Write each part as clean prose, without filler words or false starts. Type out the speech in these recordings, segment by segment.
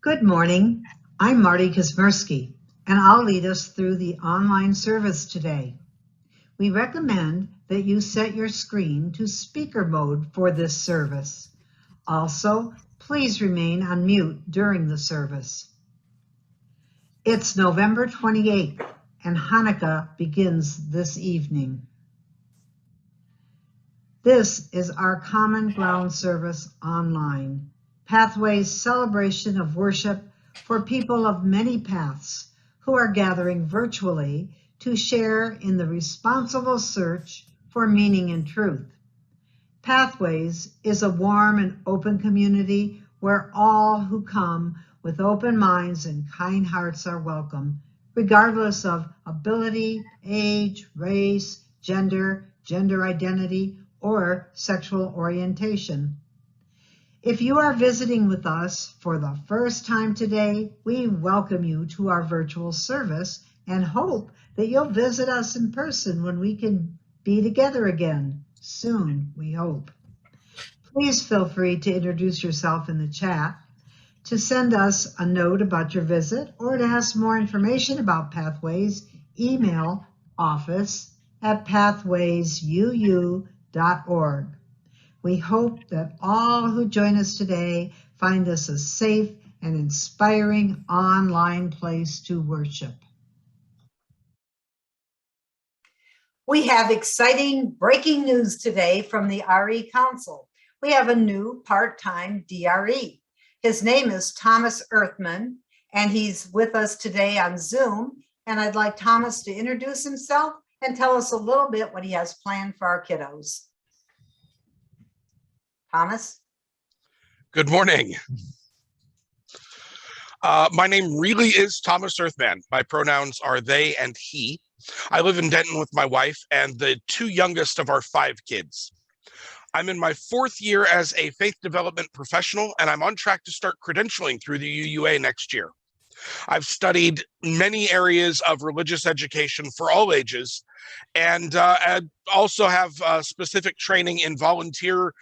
Good morning. I'm Marty Kazmersky, and I'll lead us through the online service today. We recommend that you set your screen to speaker mode for this service. Also, please remain on mute during the service. It's November 28th, and Hanukkah begins this evening. This is our Common Ground service online. Pathways celebration of worship for people of many paths who are gathering virtually to share in the responsible search for meaning and truth. Pathways is a warm and open community where all who come with open minds and kind hearts are welcome, regardless of ability, age, race, gender identity, or sexual orientation. If you are visiting with us for the first time today, we welcome you to our virtual service and hope that you'll visit us in person when we can be together again soon, we hope. Please feel free to introduce yourself in the chat, to send us a note about your visit, or to ask more information about Pathways, email office@pathwaysuu.org. We hope that all who join us today find this a safe and inspiring online place to worship. We have exciting breaking news today from the RE Council. We have a new part-time DRE. His name is Thomas Earthman, and he's with us today on Zoom. And I'd like Thomas to introduce himself and tell us a little bit what he has planned for our kiddos. Thomas? Good morning. My name really is Thomas Earthman. My pronouns are they and he. I live in Denton with my wife and the two youngest of our 5 kids. I'm in my 4th year as a faith development professional, and I'm on track to start credentialing through the UUA next year. I've studied many areas of religious education for all ages, and I also have specific training in volunteer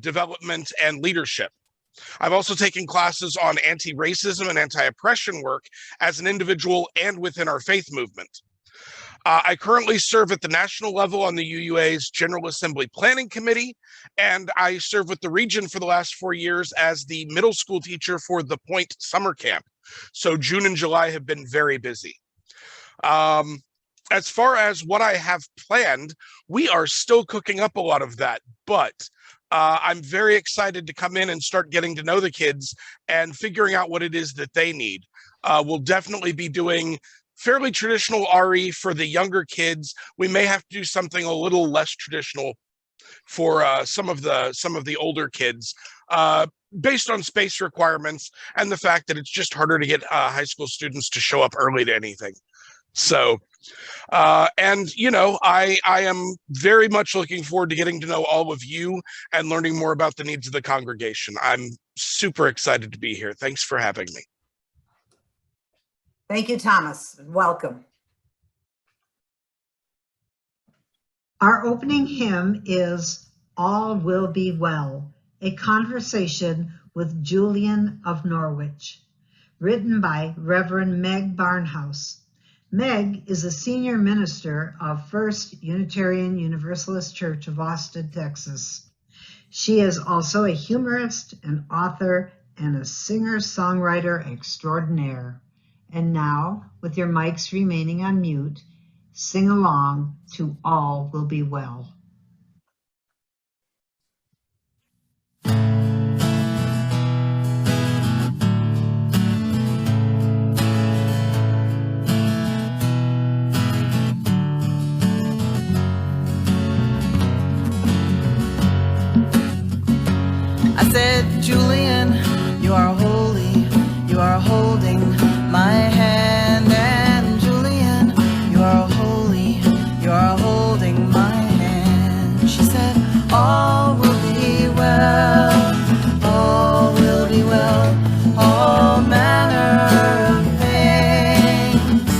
development and leadership. I've also taken classes on anti-racism and anti-oppression work as an individual and within our faith movement. I currently serve at the national level on the UUA's General Assembly Planning Committee, and I serve with the region for the last 4 years as the middle school teacher for the Point Summer Camp. So June and July have been very busy. As far as what I have planned, we are still cooking up a lot of that, but I'm very excited to come in and start getting to know the kids and figuring out what it is that they need. We'll definitely be doing fairly traditional RE for the younger kids. We may have to do something a little less traditional for some of the older kids, based on space requirements and the fact that it's just harder to get high school students to show up early to anything. So, and you know, I am very much looking forward to getting to know all of you and learning more about the needs of the congregation. I'm super excited to be here. Thanks for having me. Thank you, Thomas. Welcome. Our opening hymn is All Will Be Well, a conversation with Julian of Norwich, written by Reverend Meg Barnhouse. Meg is a senior minister of First Unitarian Universalist Church of Austin, Texas. She is also a humorist, an author, and a singer-songwriter extraordinaire. And now, with your mics remaining on mute, sing along to All Will Be Well. I said, Julian, you are holy, you are holding my hand, and Julian, you are holy, you are holding my hand. She said, all will be well, all will be well, all manner of things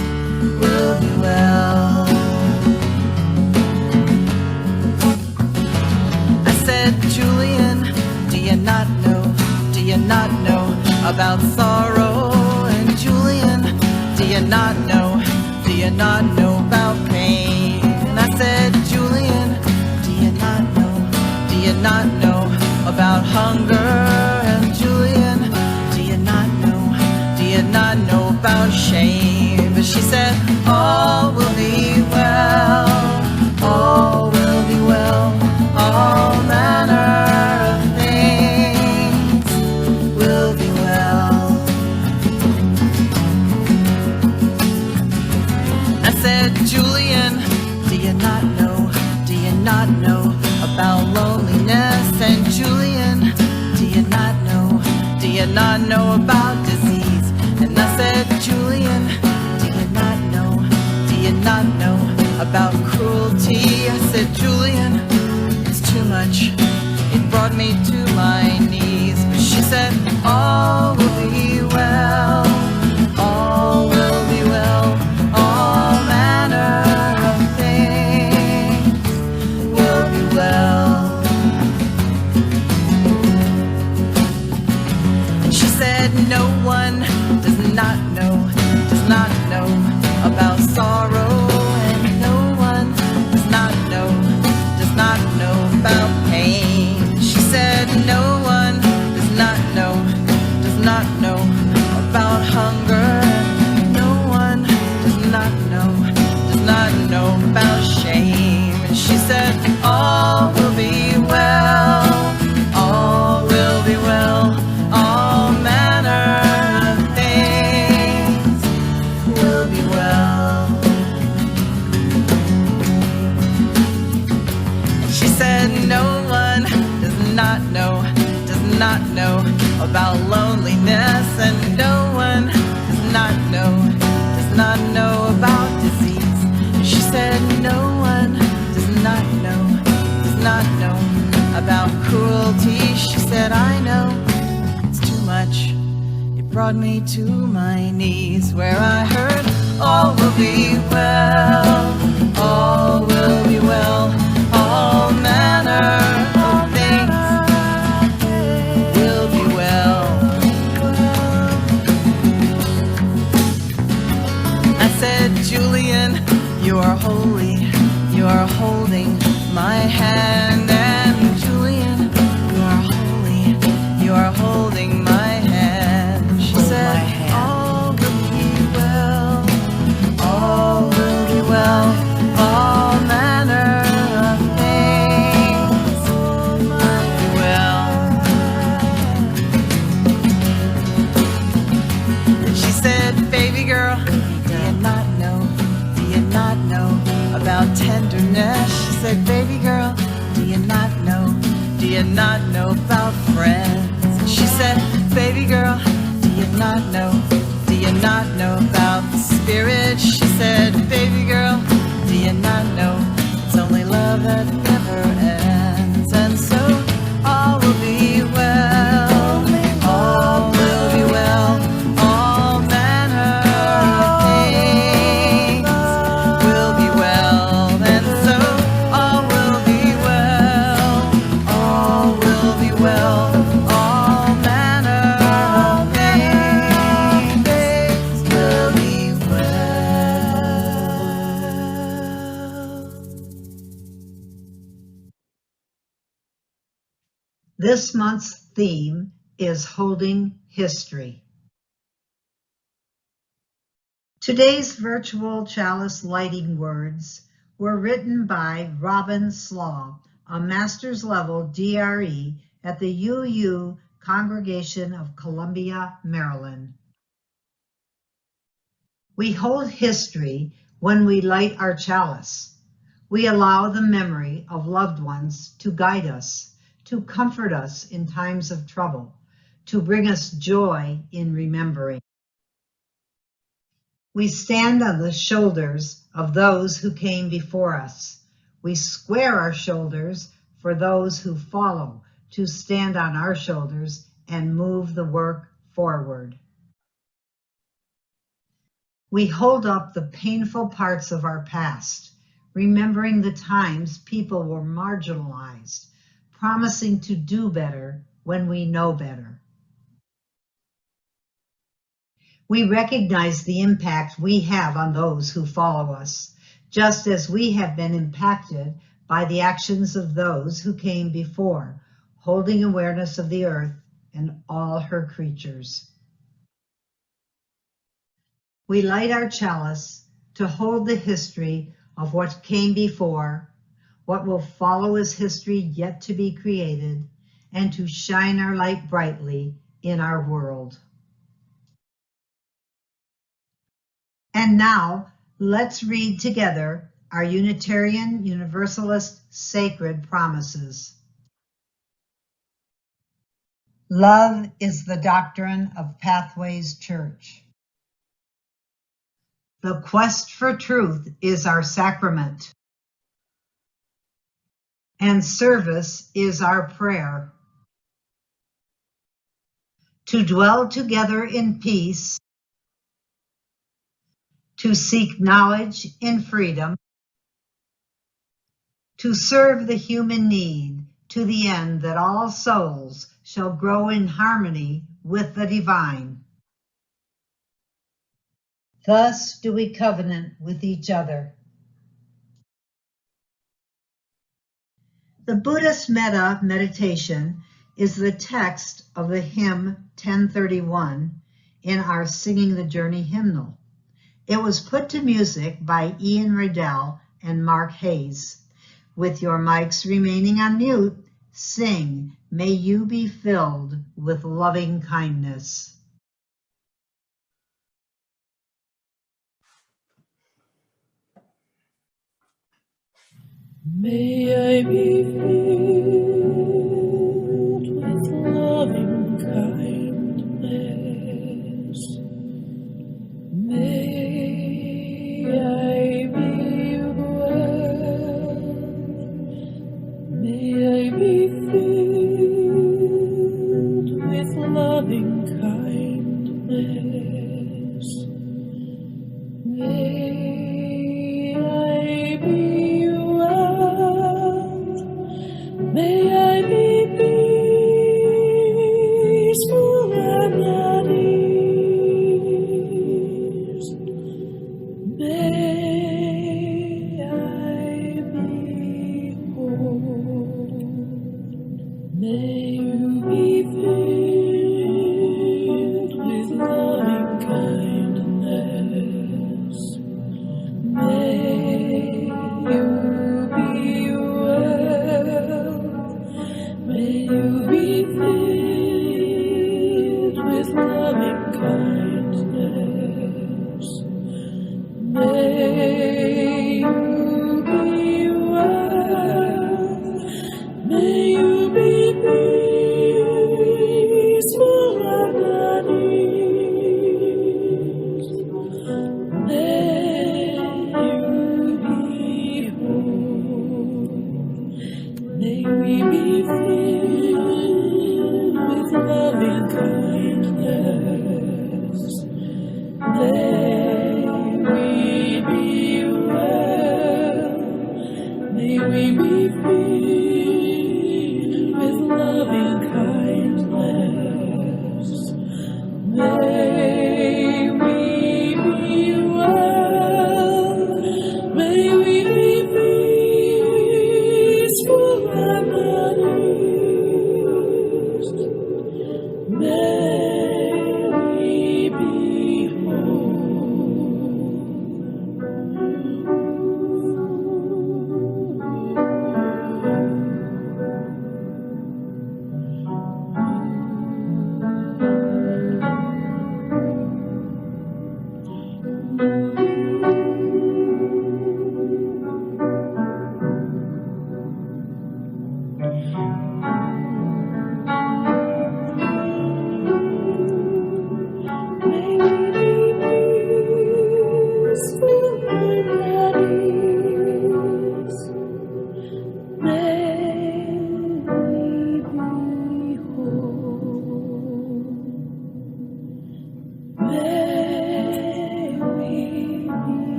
will be well. I said, Julian, do you not know about sorrow. And Julian, do you not know? Do you not know about pain? And I said, Julian, do you not know? Do you not know about hunger? And Julian, do you not know? Do you not know about shame? But she said, all will be well, all will be well, all manner of things will be well. I said, Julian, do you not know? Do you not know about loneliness? And Julian, do you not know? Do you not know about disease? And I said, Julian, do you not know? Do you not know about cruelty? I said, Julian, it's too much. It brought me to my knees. But she said, all will be well, all will be well, all manner of things will be well. And she said, no one does not know about sorrow. And no one does not know about pain. She said, no one does not know about hunger. No one does not know about shame. And she said, all will be well, all will be well, all manner of things will be well. And she said, no one does not know about loneliness. And no one does not know about disease. And she said, no one does not know about cruelty. She said, I know, it's too much. It brought me to my knees, where I heard, all will be well, all will be well, all manner of things will be well. I said, Julian, you are holy, you are holding my hand. And Julian, you are holy, you are holding my hand. She said, all will be well, all will be well, all manner of things will be well. And she said, baby girl, do you not know about tenderness? She said, baby girl, do you not know about friends? And she said, baby girl, do you not know about the spirit? She said, baby girl, do you not know it's only love that never ends? And so all will be well, all will be well, all manner of things will be well. And so all will be well, all will be well, all manner of things will be well. This month's theme is holding history. Today's virtual chalice lighting words were written by Robin Slaw, a master's level DRE at the UU Congregation of Columbia, Maryland. We hold history when we light our chalice. We allow the memory of loved ones to guide us, to comfort us in times of trouble, to bring us joy in remembering. We stand on the shoulders of those who came before us. We square our shoulders for those who follow, to stand on our shoulders and move the work forward. We hold up the painful parts of our past, remembering the times people were marginalized, promising to do better when we know better. We recognize the impact we have on those who follow us, just as we have been impacted by the actions of those who came before, holding awareness of the earth and all her creatures. We light our chalice to hold the history of what came before, what will follow as history yet to be created, and to shine our light brightly in our world. And now, let's read together our Unitarian Universalist sacred promises. Love is the doctrine of Pathways Church. The quest for truth is our sacrament, and service is our prayer. To dwell together in peace, to seek knowledge in freedom, to serve the human need to the end that all souls shall grow in harmony with the divine. Thus do we covenant with each other. The Buddhist Metta meditation is the text of the hymn 1031 in our Singing the Journey hymnal. It was put to music by Ian Riddell and Mark Hayes. With your mics remaining on mute, sing, "May you be filled with loving kindness." May I be filled with loving kindness. May I be well. May I be filled with loving kindness. May I be well. May I be peaceful and at ease. May I be whole. May you be filled with loving kindness. May you be well. May you be filled with loving kindness. May you be well. May you be peaceful and at ease. May you be whole. May we be filled with loving kindness. May we be well. May we be filled with loving kindness. May we be well. May we be peaceful and at ease. May we be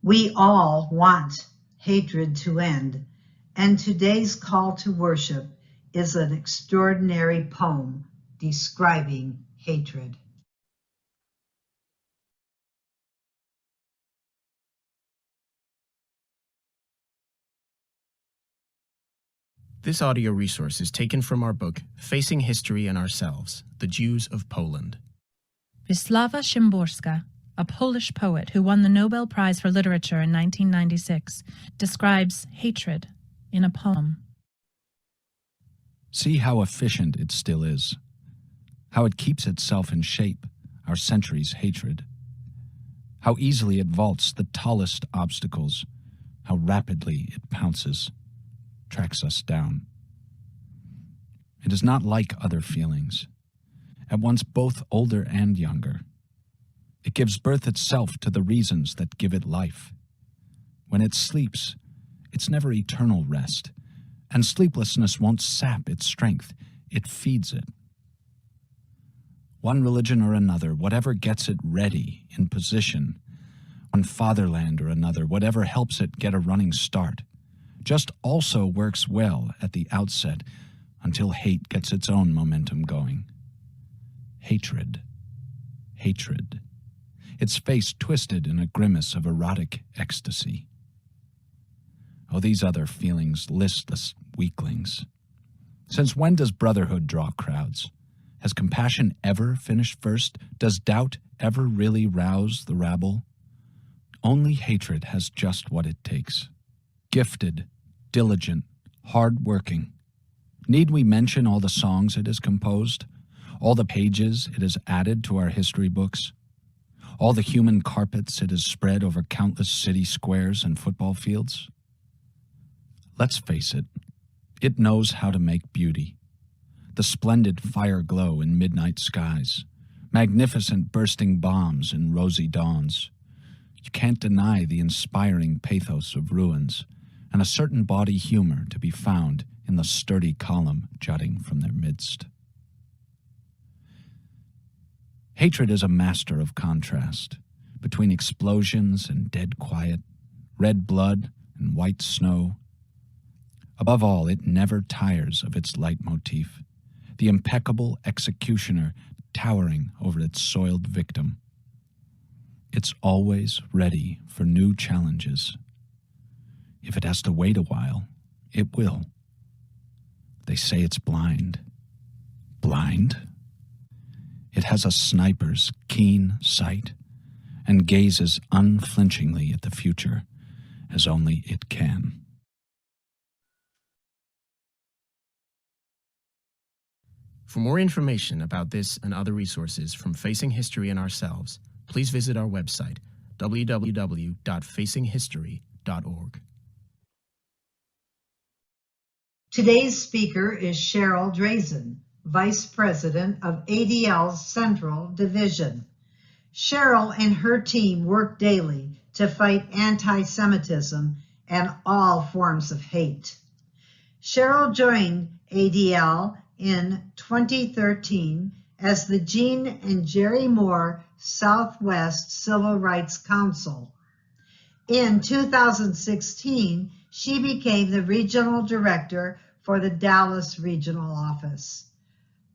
We all want hatred to end And today's call to worship is an extraordinary poem describing hatred. This audio resource is taken from our book, Facing History and Ourselves, The Jews of Poland. Wisława Szymborska, a Polish poet who won the Nobel Prize for Literature in 1996, describes hatred in a poem. See how efficient it still is, how it keeps itself in shape, our centuries' hatred, how easily it vaults the tallest obstacles, how rapidly it pounces, tracks us down. It is not like other feelings, at once both older and younger. It gives birth itself to the reasons that give it life. When it sleeps, it's never eternal rest, and sleeplessness won't sap its strength, it feeds it. One religion or another, whatever gets it ready, in position, one fatherland or another, whatever helps it get a running start, just also works well at the outset until hate gets its own momentum going. Hatred. Hatred. Its face twisted in a grimace of erotic ecstasy. Oh, these other feelings, listless weaklings. Since when does brotherhood draw crowds? Has compassion ever finished first? Does doubt ever really rouse the rabble? Only hatred has just what it takes. Gifted, diligent, hard-working. Need we mention all the songs it has composed? All the pages it has added to our history books? All the human carpets it has spread over countless city squares and football fields? Let's face it, it knows how to make beauty. The splendid fire glow in midnight skies, magnificent bursting bombs in rosy dawns. You can't deny the inspiring pathos of ruins, and a certain bawdy humor to be found in the sturdy column jutting from their midst. Hatred is a master of contrast, between explosions and dead quiet, red blood and white snow. Above all, it never tires of its leitmotif, the impeccable executioner towering over its soiled victim. It's always ready for new challenges. If it has to wait a while, it will. They say it's blind. Blind? It has a sniper's keen sight and gazes unflinchingly at the future as only it can. For more information about this and other resources from Facing History and Ourselves, please visit our website, www.facinghistory.org. Today's speaker is Cheryl Drazin, Vice President of ADL's Central Division. Cheryl and her team work daily to fight anti-Semitism and all forms of hate. Cheryl joined ADL in 2013 as the Jean and Jerry Moore Southwest Civil Rights Council. In 2016, she became the regional director for the Dallas Regional Office.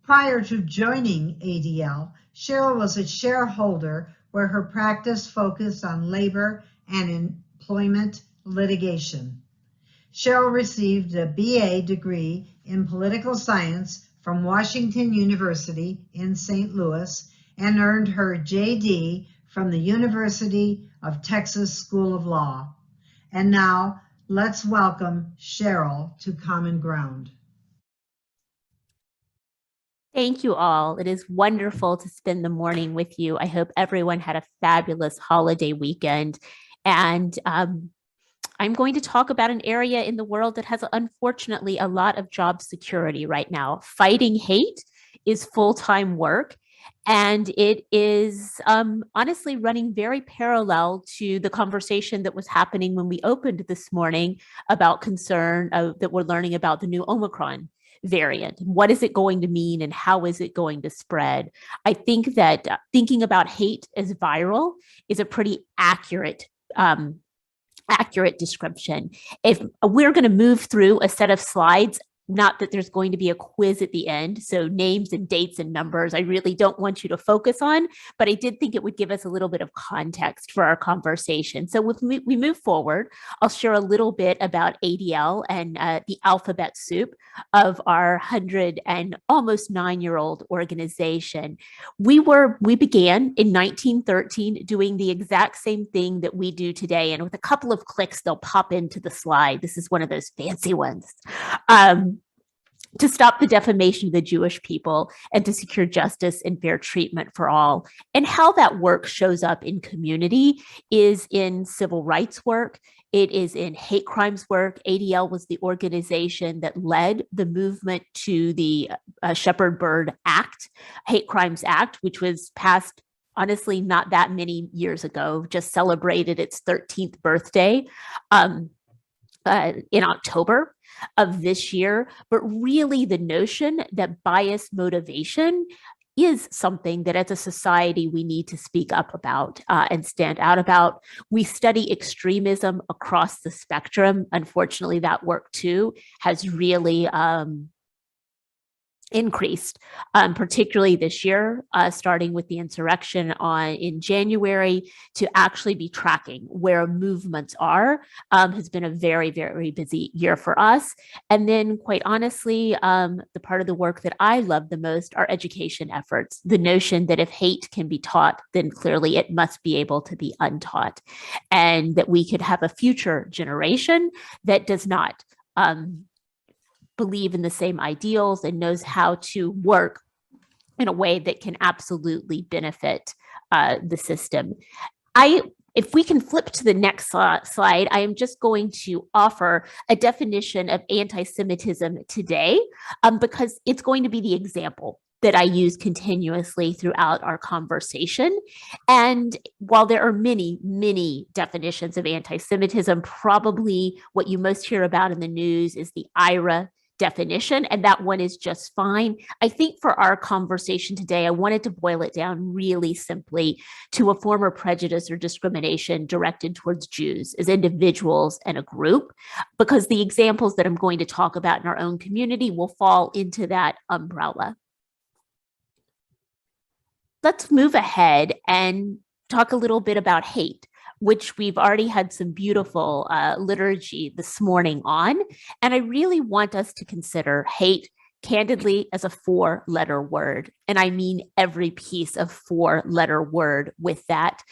Prior to joining ADL, Cheryl was a shareholder where her practice focused on labor and employment litigation. Cheryl received a BA degree in political science from Washington University in St. Louis and earned her JD from the University of Texas School of Law. And now, let's welcome Cheryl to Common Ground. Thank you all. It is wonderful to spend the morning with you. I hope everyone had a fabulous holiday weekend. And I'm going to talk about an area in the world that has, unfortunately, a lot of job security right now. Fighting hate is full-time work, and it is honestly running very parallel to the conversation that was happening when we opened this morning about concern that we're learning about the new Omicron variant. What is it going to mean and how is it going to spread? I think that thinking about hate as viral is a pretty accurate accurate description. If we're going to move through a set of slides, not that there's going to be a quiz at the end, so names and dates and numbers, I really don't want you to focus on, but I did think it would give us a little bit of context for our conversation. So if we move forward, I'll share a little bit about ADL and the alphabet soup of our 100 and almost 9-year-old organization. We began in 1913 doing the exact same thing that we do today, and with a couple of clicks, they'll pop into the slide. This is one of those fancy ones. To stop the defamation of the Jewish people and to secure justice and fair treatment for all. And how that work shows up in community is in civil rights work. It is in hate crimes work. ADL was the organization that led the movement to the Shepherd-Bird Act, Hate Crimes Act, which was passed honestly not that many years ago, just celebrated its 13th birthday in October of this year. But really the notion that bias motivation is something that as a society we need to speak up about and stand out about. We study extremism across the spectrum. Unfortunately, that work too has really increased, particularly this year, starting with the insurrection in January, to actually be tracking where movements are, has been a very, very busy year for us. And then quite honestly, the part of the work that I love the most are education efforts. The notion that if hate can be taught, then clearly it must be able to be untaught, and that we could have a future generation that does not believe in the same ideals and knows how to work in a way that can absolutely benefit the system. If we can flip to the next slide, I am just going to offer a definition of anti-Semitism today, because it's going to be the example that I use continuously throughout our conversation. And while there are many, many definitions of anti-Semitism, probably what you most hear about in the news is the IRA definition, and that one is just fine. I think for our conversation today, I wanted to boil it down really simply to a form of prejudice or discrimination directed towards Jews as individuals and a group, because the examples that I'm going to talk about in our own community will fall into that umbrella. Let's move ahead and talk a little bit about hate, which we've already had some beautiful liturgy this morning on. And I really want us to consider hate candidly as a 4-letter word. And I mean every piece of 4-letter word with that.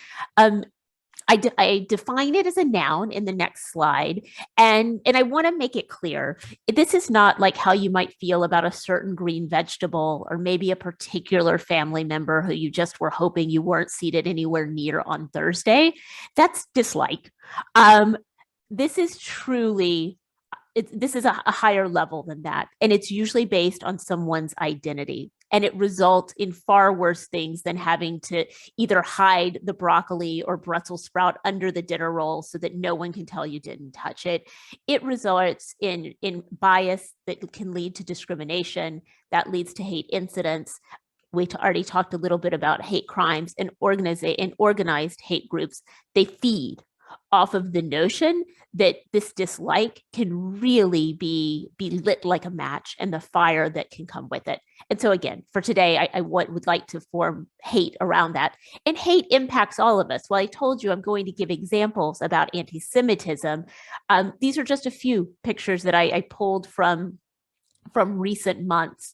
I define it as a noun in the next slide. And I want to make it clear, this is not like how you might feel about a certain green vegetable or maybe a particular family member who you just were hoping you weren't seated anywhere near on Thursday. That's dislike. This is truly, this is a higher level than that. And it's usually based on someone's identity. And it results in far worse things than having to either hide the broccoli or Brussels sprout under the dinner roll so that no one can tell you didn't touch it. It results in bias that can lead to discrimination, that leads to hate incidents. We already talked a little bit about hate crimes and organized hate groups. They feed off of the notion that this dislike can really be lit like a match and the fire that can come with it. And so again, for today, I would like to form hate around that. And hate impacts all of us. Well, I told you I'm going to give examples about anti-Semitism. These are just a few pictures that I pulled from recent months.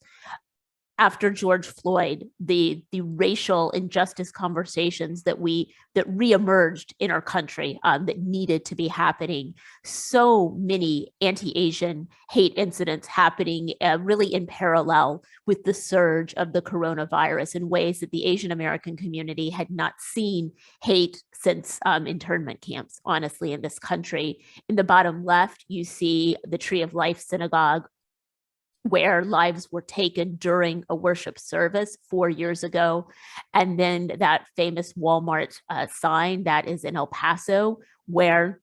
After George Floyd, the racial injustice conversations that reemerged in our country that needed to be happening, so many anti-Asian hate incidents happening really in parallel with the surge of the coronavirus in ways that the Asian American community had not seen hate since internment camps, honestly, in this country. In the bottom left, you see the Tree of Life Synagogue, where lives were taken during a worship service 4 years ago. And then that famous Walmart sign that is in El Paso, where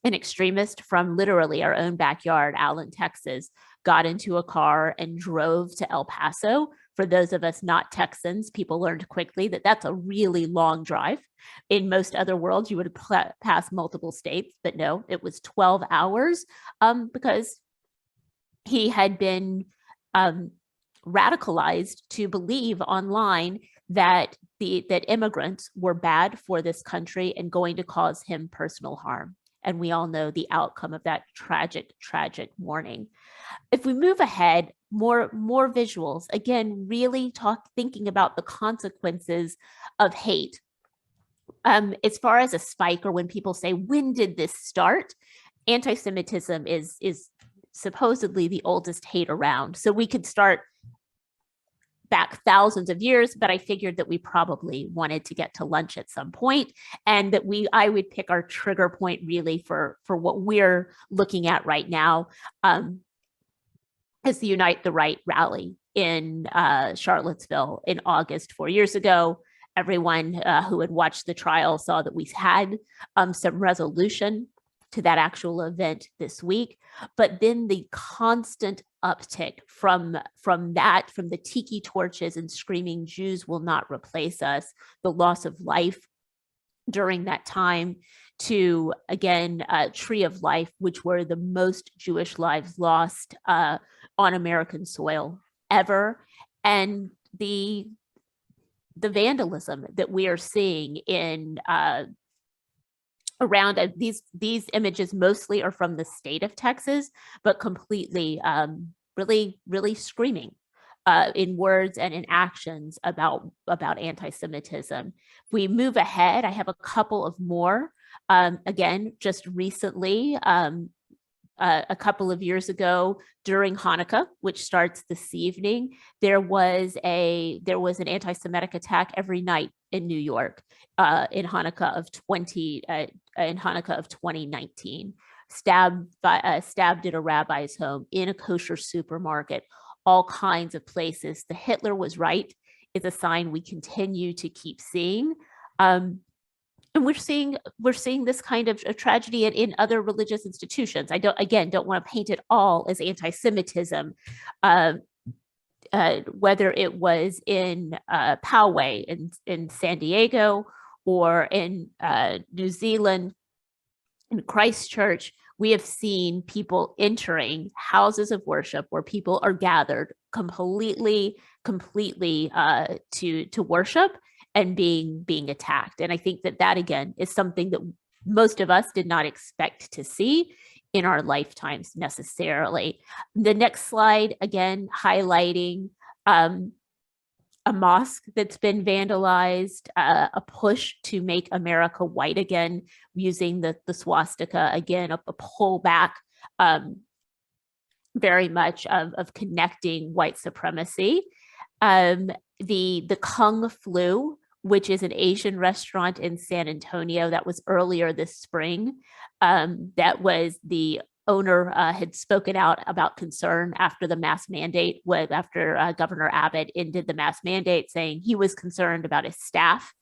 an extremist from literally our own backyard, Allen, Texas, got into a car and drove to El Paso For those of us not Texans, people learned quickly that that's a really long drive. In most other worlds, you would pass multiple states, but no, it was 12 hours because he had been radicalized to believe online that that immigrants were bad for this country and going to cause him personal harm. And we all know the outcome of that tragic, tragic morning. If we move ahead, more visuals, again, really thinking about the consequences of hate. As far as a spike, or when people say, when did this start? Anti-Semitism is supposedly the oldest hate around. So we could start back thousands of years, but I figured that we probably wanted to get to lunch at some point, and that I would pick our trigger point really for what we're looking at right now, as the Unite the Right rally in Charlottesville in August 4 years ago. Everyone who had watched the trial saw that we had some resolution to that actual event this week, but then the constant uptick from the tiki torches and screaming Jews will not replace us, the loss of life during that time, to again Tree of Life, which were the most Jewish lives lost on American soil ever, and the vandalism that we are seeing in around these images mostly are from the state of Texas, but completely really screaming in words and in actions about anti-Semitism. If we move ahead, I have a couple of more. Again, just recently, a couple of years ago during Hanukkah, which starts this evening, there was an anti-Semitic attack every night in New York in Hanukkah of 2019. Stabbed at a rabbi's home, in a kosher supermarket, all kinds of places. The Hitler was right is a sign we continue to keep seeing. And we're seeing this kind of a tragedy in other religious institutions. I don't want to paint it all as anti-Semitism, whether it was in Poway in San Diego, or in New Zealand, in Christchurch. We have seen people entering houses of worship where people are gathered completely to worship, and being attacked. And I think that again is something that most of us did not expect to see in our lifetimes necessarily. The next slide, again, highlighting a mosque that's been vandalized, a push to make America white again, using the swastika, again, a pullback very much of connecting white supremacy. The Kung Flu, which is an Asian restaurant in San Antonio, that was earlier this spring. That was the owner had spoken out about concern after the mask mandate, after Governor Abbott ended the mask mandate, saying he was concerned about his staff.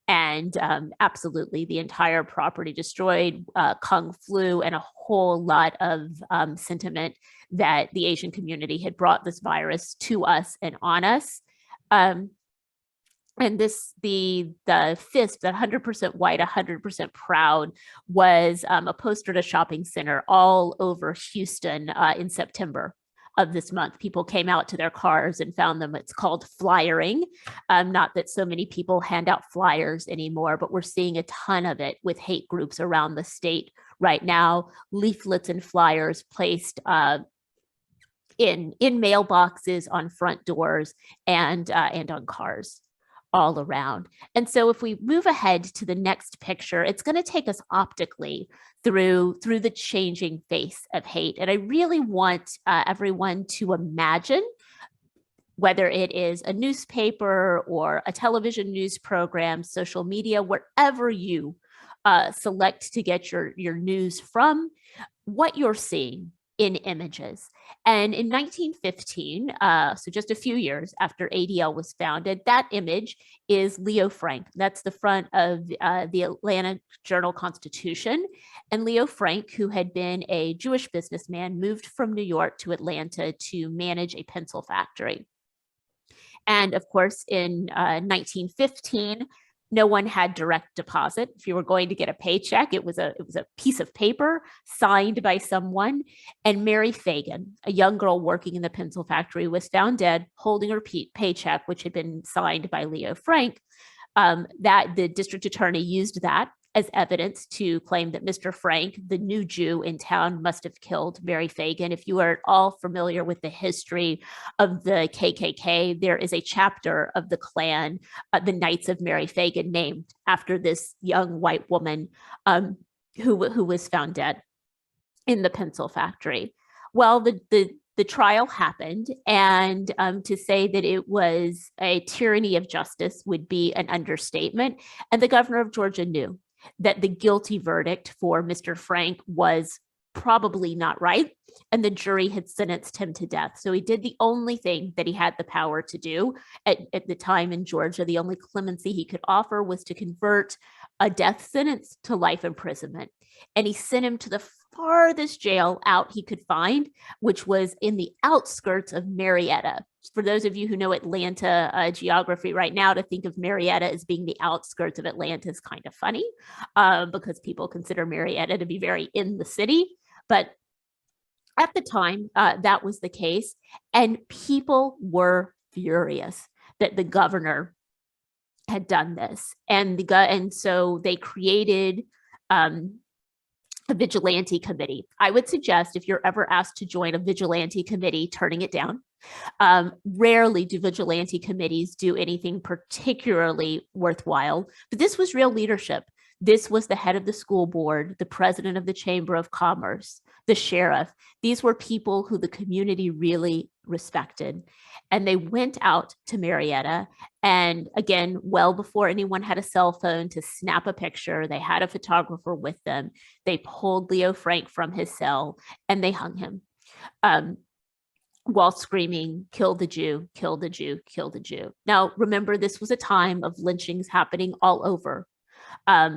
And absolutely, the entire property destroyed, Kung Flu, and a whole lot of sentiment that the Asian community had brought this virus to us and on us. And the fist, that 100% white, 100% proud, was a poster at a shopping center all over Houston in September of this month. People came out to their cars and found them. It's called flyering. Not that so many people hand out flyers anymore, but we're seeing a ton of it with hate groups around the state right now. Leaflets and flyers placed in mailboxes, on front doors, and on cars all around. And so if we move ahead to the next picture, it's going to take us optically through the changing face of hate. And I really want everyone to imagine, whether it is a newspaper or a television news program, social media, wherever you select to get your news from, what you're seeing in images. And in 1915, so just a few years after ADL was founded, that image is Leo Frank. That's the front of the Atlanta Journal-Constitution. And Leo Frank, who had been a Jewish businessman, moved from New York to Atlanta to manage a pencil factory. And of course, in 1915, no one had direct deposit. If you were going to get a paycheck, it was a piece of paper signed by someone. And Mary Fagan, a young girl working in the pencil factory, was found dead holding her paycheck, which had been signed by Leo Frank. That the district attorney used that as evidence to claim that Mr. Frank, the new Jew in town, must have killed Mary Fagan. If you are at all familiar with the history of the KKK, there is a chapter of the Klan, the Knights of Mary Fagan, named after this young white woman who was found dead in the pencil factory. Well, the trial happened, and to say that it was a tyranny of justice would be an understatement. And the governor of Georgia knew that the guilty verdict for Mr. Frank was probably not right, and the jury had sentenced him to death. So he did the only thing that he had the power to do at the time in Georgia. The only clemency he could offer was to convert a death sentence to life imprisonment. And he sent him to the farthest jail out he could find, which was in the outskirts of Marietta. For those of you who know Atlanta geography right now, to think of Marietta as being the outskirts of Atlanta is kind of funny because people consider Marietta to be very in the city. But at the time, that was the case. And people were furious that the governor had done this. And so they created a vigilante committee. I would suggest if you're ever asked to join a vigilante committee, turning it down. Rarely do vigilante committees do anything particularly worthwhile, but this was real leadership. This was the head of the school board, the president of the Chamber of Commerce, the sheriff. These were people who the community really respected. And they went out to Marietta. And again, well before anyone had a cell phone to snap a picture, they had a photographer with them. They pulled Leo Frank from his cell and they hung him while screaming, "Kill the Jew, kill the Jew, kill the Jew." Now, remember, this was a time of lynchings happening all over.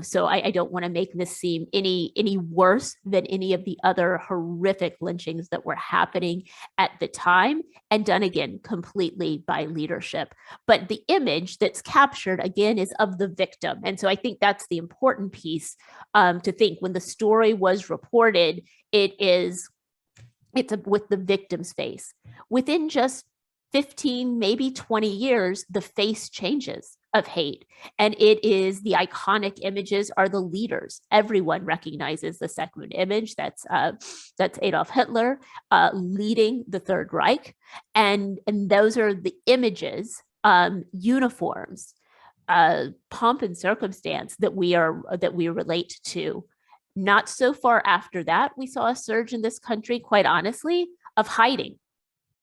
So I don't want to make this seem any worse than any of the other horrific lynchings that were happening at the time, and done again completely by leadership. But the image that's captured again is of the victim. And so I think that's the important piece to think. When the story was reported, it's with the victim's face. Within just 15, maybe 20 years, the face changes of hate. And it is the iconic images are the leaders. Everyone recognizes the second image. That's Adolf Hitler leading the Third Reich. And those are the images, uniforms, pomp and circumstance that we relate to. Not so far after that, we saw a surge in this country, quite honestly, of hiding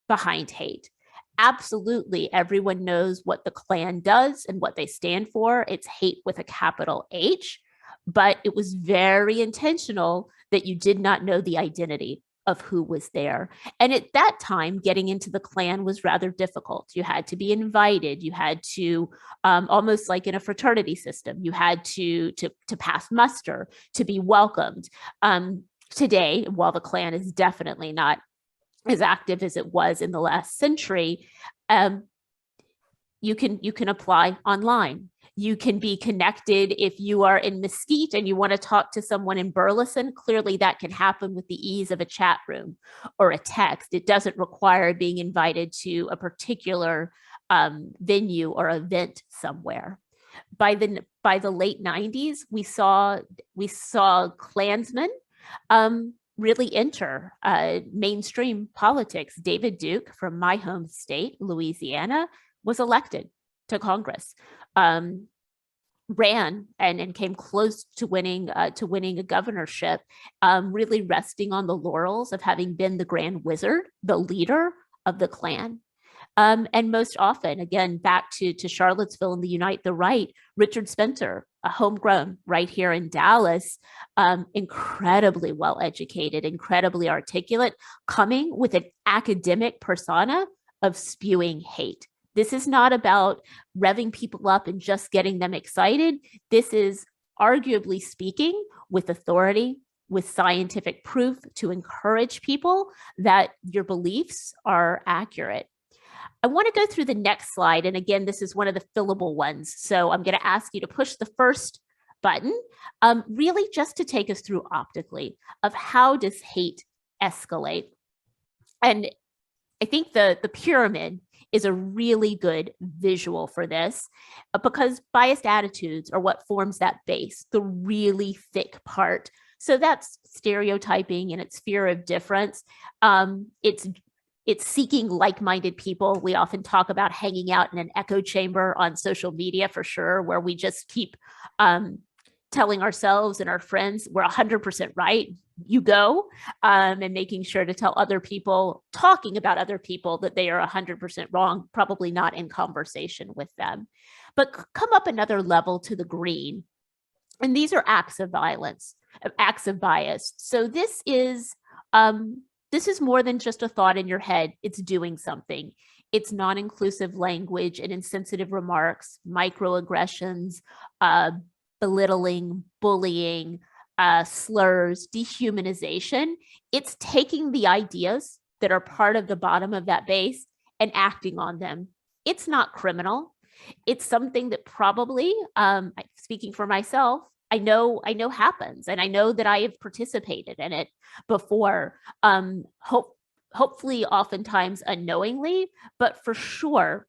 behind hate. Absolutely, everyone knows what the Klan does and what they stand for. It's hate with a capital H, but it was very intentional that you did not know the identity of who was there. And at that time, getting into the Klan was rather difficult. You had to be invited. You had to, almost like in a fraternity system, you had to pass muster to be welcomed. Today, while the Klan is definitely not as active as it was in the last century, you can apply online. You can be connected if you are in Mesquite and you want to talk to someone in Burleson. Clearly, that can happen with the ease of a chat room or a text. It doesn't require being invited to a particular venue or event somewhere. By the late 90s, we saw Klansmen really enter mainstream politics. David Duke from my home state, Louisiana, was elected to Congress, ran and came close to winning a governorship, really resting on the laurels of having been the Grand Wizard, the leader of the Klan. And most often, again, back to Charlottesville and the Unite the Right, Richard Spencer, a homegrown right here in Dallas, incredibly well-educated, incredibly articulate, coming with an academic persona of spewing hate. This is not about revving people up and just getting them excited. This is arguably speaking with authority, with scientific proof to encourage people that your beliefs are accurate. I want to go through the next slide. And again, this is one of the fillable ones. So I'm going to ask you to push the first button, really just to take us through optically of how does hate escalate. And I think the pyramid is a really good visual for this because biased attitudes are what forms that base, the really thick part. So that's stereotyping and its fear of difference. It's seeking like-minded people. We often talk about hanging out in an echo chamber on social media for sure, where we just keep telling ourselves and our friends we're 100% right. You go, and making sure to tell other people, talking about other people, that they are 100% wrong, probably not in conversation with them. But come up another level to the green. And these are acts of violence, acts of bias. So this is more than just a thought in your head. It's doing something. It's non-inclusive language and insensitive remarks, microaggressions, belittling, bullying, slurs, dehumanization. It's taking the ideas that are part of the bottom of that base and acting on them. It's not criminal. It's something that probably, speaking for myself, I know happens, and I know that I have participated in it before. Hopefully, oftentimes unknowingly, but for sure,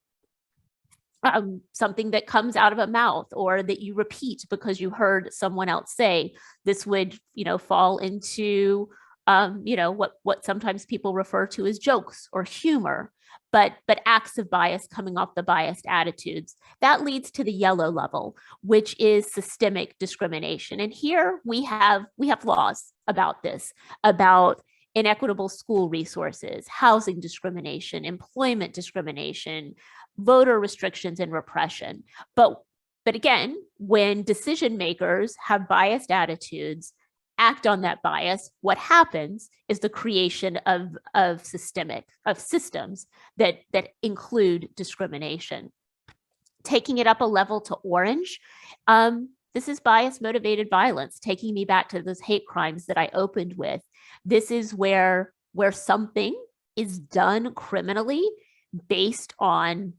something that comes out of a mouth or that you repeat because you heard someone else say. This would, fall into, what sometimes people refer to as jokes or humor, but acts of bias coming off the biased attitudes. That leads to the yellow level, which is systemic discrimination. And here we have laws about this, about inequitable school resources, housing discrimination, employment discrimination, voter restrictions and repression. But again, when decision makers have biased attitudes, act on that bias, what happens is the creation of systems that include discrimination. Taking it up a level to orange, this is bias motivated violence, taking me back to those hate crimes that I opened with. This is where something is done criminally based on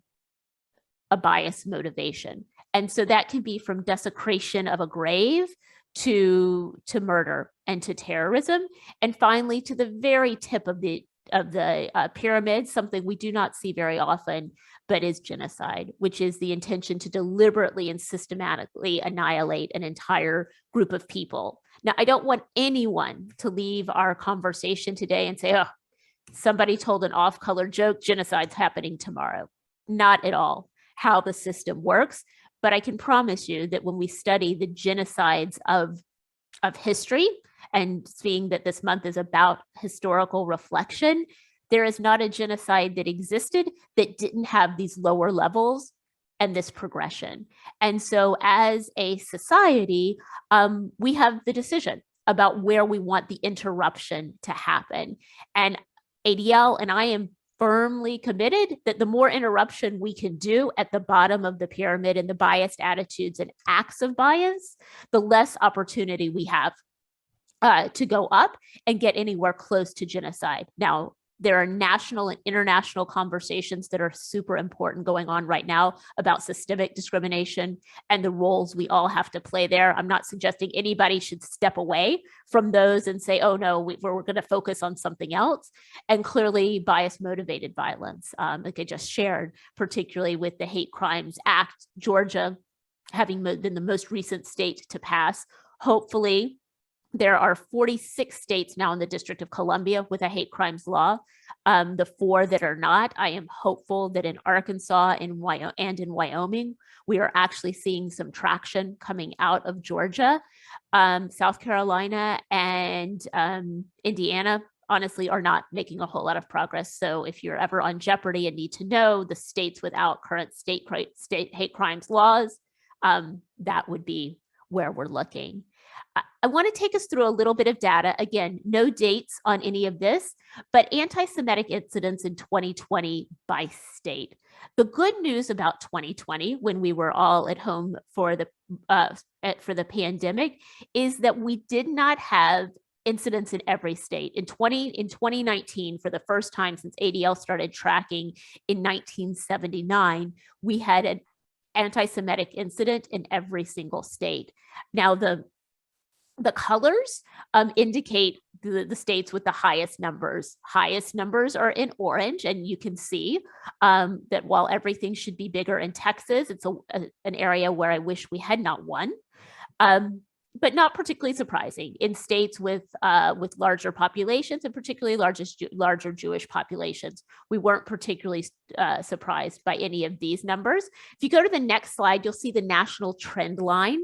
a bias motivation. And so that can be from desecration of a grave to murder and to terrorism. And finally, to the very tip of the pyramid, something we do not see very often, but is genocide, which is the intention to deliberately and systematically annihilate an entire group of people. Now, I don't want anyone to leave our conversation today and say, oh, somebody told an off-color joke, genocide's happening tomorrow. Not at all how the system works. But I can promise you that when we study the genocides of history, and seeing that this month is about historical reflection, there is not a genocide that existed that didn't have these lower levels and this progression. And so as a society, we have the decision about where we want the interruption to happen. And ADL and I am firmly committed that the more interruption we can do at the bottom of the pyramid and the biased attitudes and acts of bias, the less opportunity we have to go up and get anywhere close to genocide. Now, there are national and international conversations that are super important going on right now about systemic discrimination and the roles we all have to play there. I'm not suggesting anybody should step away from those and say, oh no, we're going to focus on something else. And clearly bias motivated violence, like I just shared, particularly with the Hate Crimes Act, Georgia having been the most recent state to pass. Hopefully, there are 46 states now in the District of Columbia with a hate crimes law. The 4 that are not, I am hopeful that in Arkansas and in Wyoming, we are actually seeing some traction coming out of Georgia. South Carolina and Indiana, honestly, are not making a whole lot of progress. So if you're ever on Jeopardy and need to know the states without current state hate crimes laws, that would be where we're looking. I want to take us through a little bit of data. Again, no dates on any of this, but anti-Semitic incidents in 2020 by state. The good news about 2020, when we were all at home for the pandemic, is that we did not have incidents in every state. In 2019, for the first time since ADL started tracking in 1979, we had an anti-Semitic incident in every single state. Now, the colors indicate the states with the highest numbers. Highest numbers are in orange, and you can see that while everything should be bigger in Texas, it's an area where I wish we had not won. But not particularly surprising in states with larger populations, and particularly larger Jewish populations. We weren't particularly surprised by any of these numbers. If you go to the next slide, you'll see the national trend line.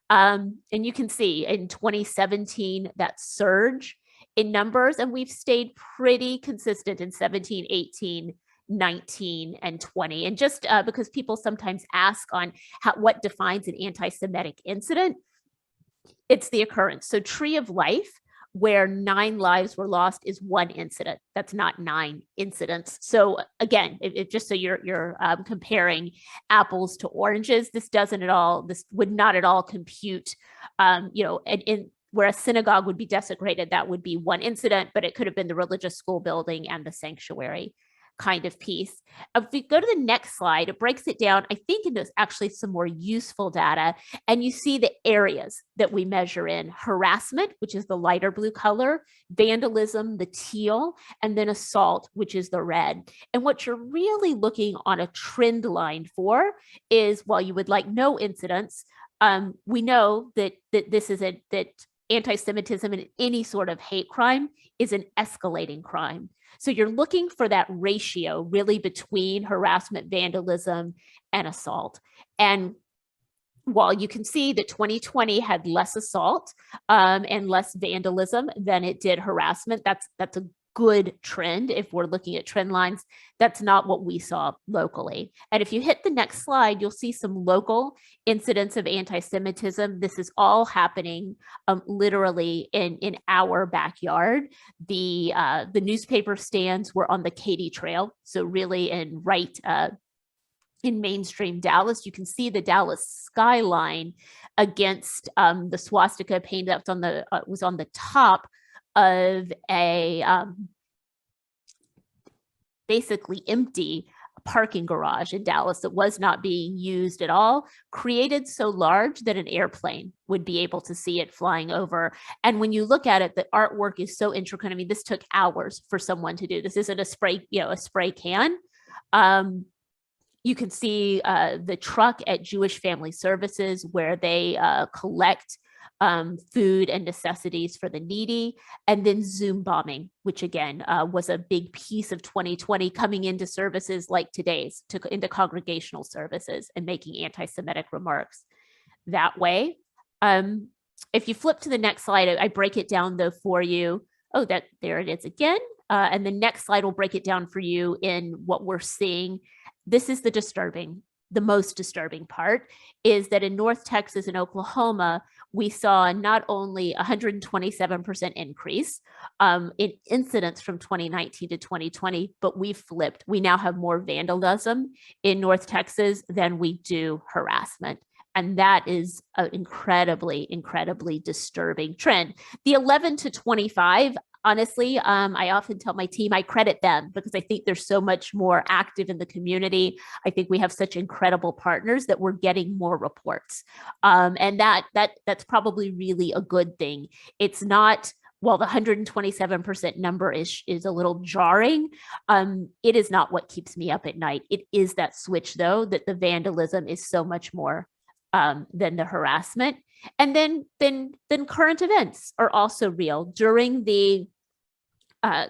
And you can see in 2017, that surge in numbers, and we've stayed pretty consistent in 17, 18, 19, and 20. And just because people sometimes ask on what defines an anti-Semitic incident, it's the occurrence. So Tree of Life, where 9 lives were lost, is 1 incident. That's not 9 incidents. So again, just so you're comparing apples to oranges, this would not at all compute, where a synagogue would be desecrated, that would be 1 incident, but it could have been the religious school building and the sanctuary kind of piece. If we go to the next slide, it breaks it down, I think, into actually some more useful data. And you see the areas that we measure in: harassment, which is the lighter blue color, vandalism, the teal, and then assault, which is the red. And what you're really looking on a trend line for is, while you would like no incidents, we know that that anti-Semitism and any sort of hate crime is an escalating crime. So you're looking for that ratio really between harassment, vandalism, and assault. And while you can see that 2020 had less assault and less vandalism than it did harassment, that's a good trend. If we're looking at trend lines, that's not what we saw locally. And if you hit the next slide, you'll see some local incidents of anti-Semitism. This is all happening literally in our backyard. The newspaper stands were on the Katy Trail, so really in mainstream Dallas. You can see the Dallas skyline against the swastika paint that was on the top of a basically empty parking garage in Dallas that was not being used at all, created so large that an airplane would be able to see it flying over. And when you look at it, the artwork is so intricate. I mean, this took hours for someone to do. This isn't a spray can. You can see the truck at Jewish Family Services, where they collect food and necessities for the needy, and then Zoom bombing, which again was a big piece of 2020, coming into services like today's, into congregational services and making anti-Semitic remarks that way. If you flip to the next slide, I break it down though for you. Oh, there it is again. And the next slide will break it down for you in what we're seeing. This is the most disturbing part, is that in North Texas and Oklahoma, we saw not only 127% increase in incidents from 2019 to 2020, but we flipped. We now have more vandalism in North Texas than we do harassment. And that is an incredibly, incredibly disturbing trend. The 11 to 25, honestly, I often tell my team, I credit them because I think they're so much more active in the community. I think we have such incredible partners that we're getting more reports. And that's probably really a good thing. It's not, while the 127% number is a little jarring, it is not what keeps me up at night. It is that switch, though, that the vandalism is so much more than the harassment. And then current events are also real. During the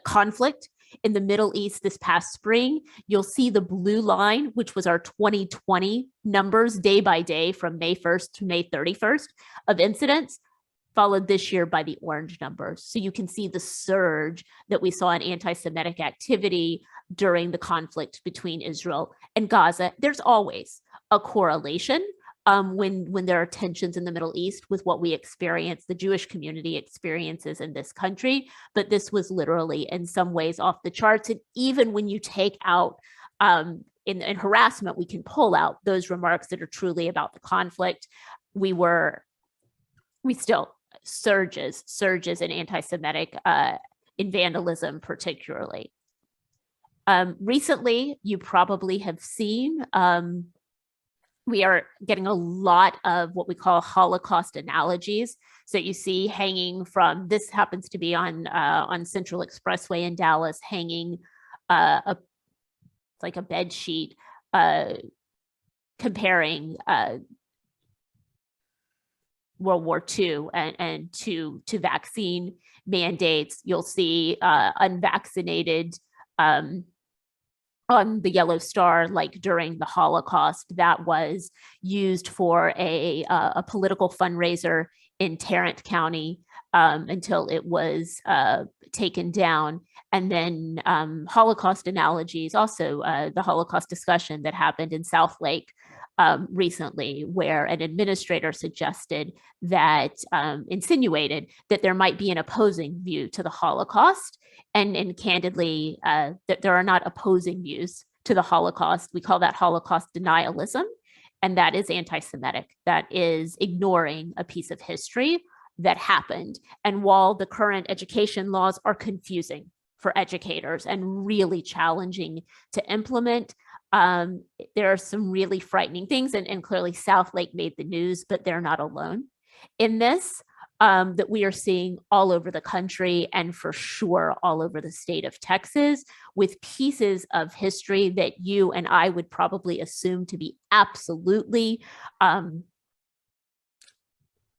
conflict in the Middle East this past spring, you'll see the blue line, which was our 2020 numbers day by day from May 1st to May 31st of incidents, followed this year by the orange numbers. So you can see the surge that we saw in anti-Semitic activity during the conflict between Israel and Gaza. There's always a correlation when there are tensions in the Middle East with what we experience, the Jewish community experiences in this country. But this was literally in some ways off the charts. And even when you take out in harassment, we can pull out those remarks that are truly about the conflict. We still surges in anti-Semitic in vandalism, particularly. Recently, you probably have seen we are getting a lot of what we call Holocaust analogies. So you see hanging from, this happens to be on Central Expressway in Dallas, hanging like a bed sheet comparing World War II and to vaccine mandates. You'll see unvaccinated on the Yellow Star, like during the Holocaust, that was used for a political fundraiser in Tarrant County until it was taken down. And then Holocaust analogies, also the Holocaust discussion that happened in South Lake recently, where an administrator suggested that, insinuated that there might be an opposing view to the Holocaust. And candidly, that there are not opposing views to the Holocaust. We call that Holocaust denialism, and that is anti-Semitic. That is ignoring a piece of history that happened. And while the current education laws are confusing for educators and really challenging to implement, there are some really frightening things, and clearly South Lake made the news, but they're not alone in this. That we are seeing all over the country, and for sure all over the state of Texas, with pieces of history that you and I would probably assume to be absolutely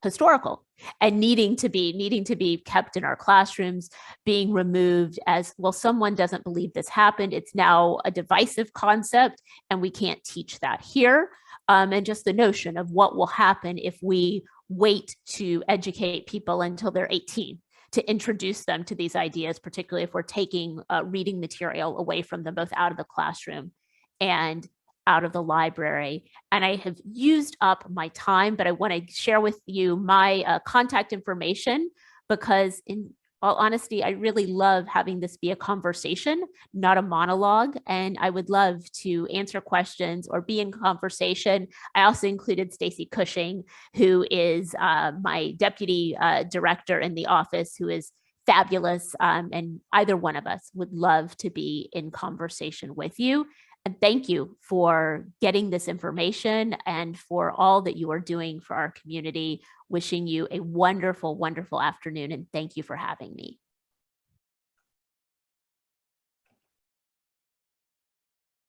historical and needing to be kept in our classrooms, being removed as, well, someone doesn't believe this happened. It's now a divisive concept, and we can't teach that here. And just the notion of what will happen if we wait to educate people until they're 18 to introduce them to these ideas, particularly if we're taking reading material away from them, both out of the classroom and out of the library. And I have used up my time, but I want to share with you my contact information, because in all honesty, I really love having this be a conversation, not a monologue. And I would love to answer questions or be in conversation. I also included Stacy Cushing, who is my deputy director in the office, who is fabulous. And either one of us would love to be in conversation with you. And thank you for getting this information and for all that you are doing for our community. Wishing you a wonderful, wonderful afternoon, and thank you for having me.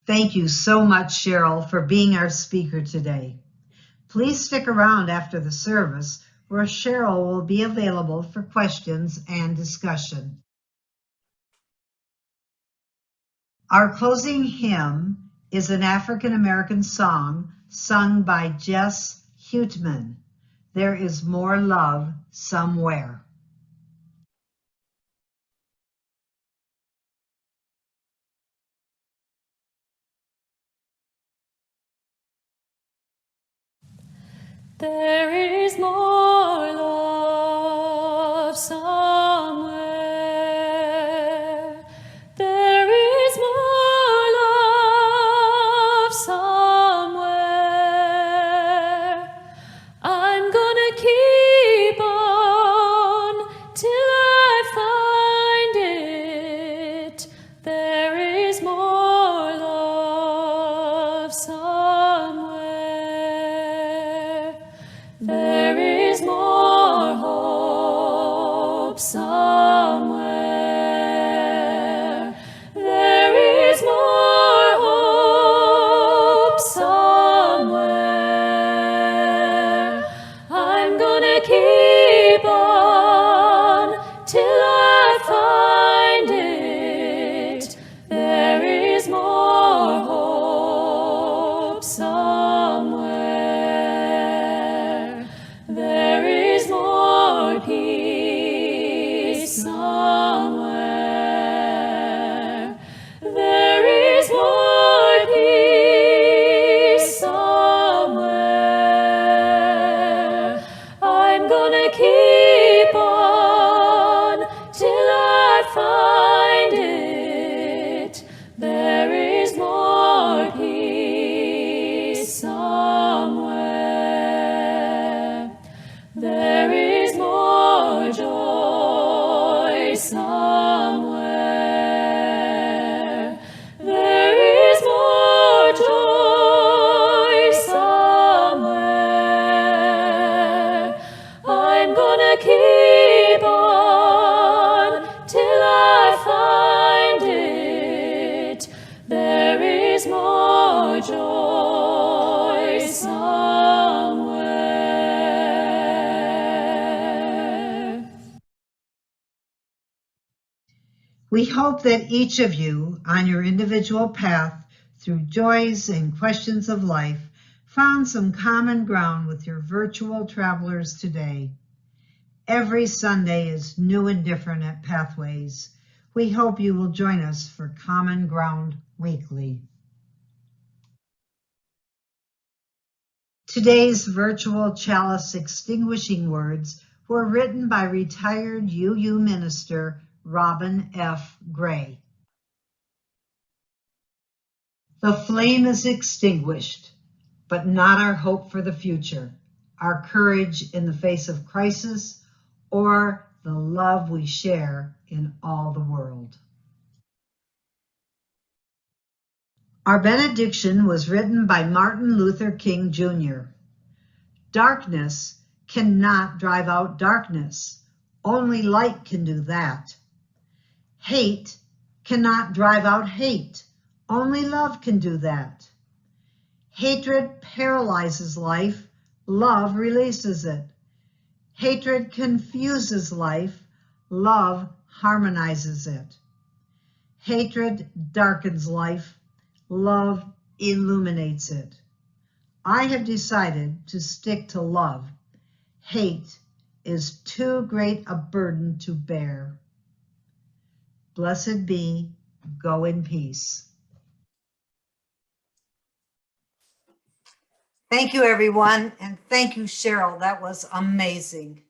Thank you so much, Cheryl, for being our speaker today. Please stick around after the service, where Cheryl will be available for questions and discussion. Our closing hymn is an African-American song sung by Jess Huteman. There is more love somewhere. There is more love somewhere. There is more love somewhere. I'm gonna keep on till I find it. There is more love somewhere. There is We hope that each of you, on your individual path through joys and questions of life, found some common ground with your virtual travelers today. Every Sunday is new and different at Pathways. We hope you will join us for Common Ground Weekly. Today's virtual chalice extinguishing words were written by retired UU minister Robin F. Gray. The flame is extinguished, but not our hope for the future, our courage in the face of crisis, or the love we share in all the world. Our benediction was written by Martin Luther King Jr. Darkness cannot drive out darkness. Only light can do that. Hate cannot drive out hate. Only love can do that. Hatred paralyzes life. Love releases it. Hatred confuses life. Love harmonizes it. Hatred darkens life. Love illuminates it. I have decided to stick to love. Hate is too great a burden to bear. Blessed be. Go in peace. Thank you, everyone, and thank you, Cheryl. That was amazing.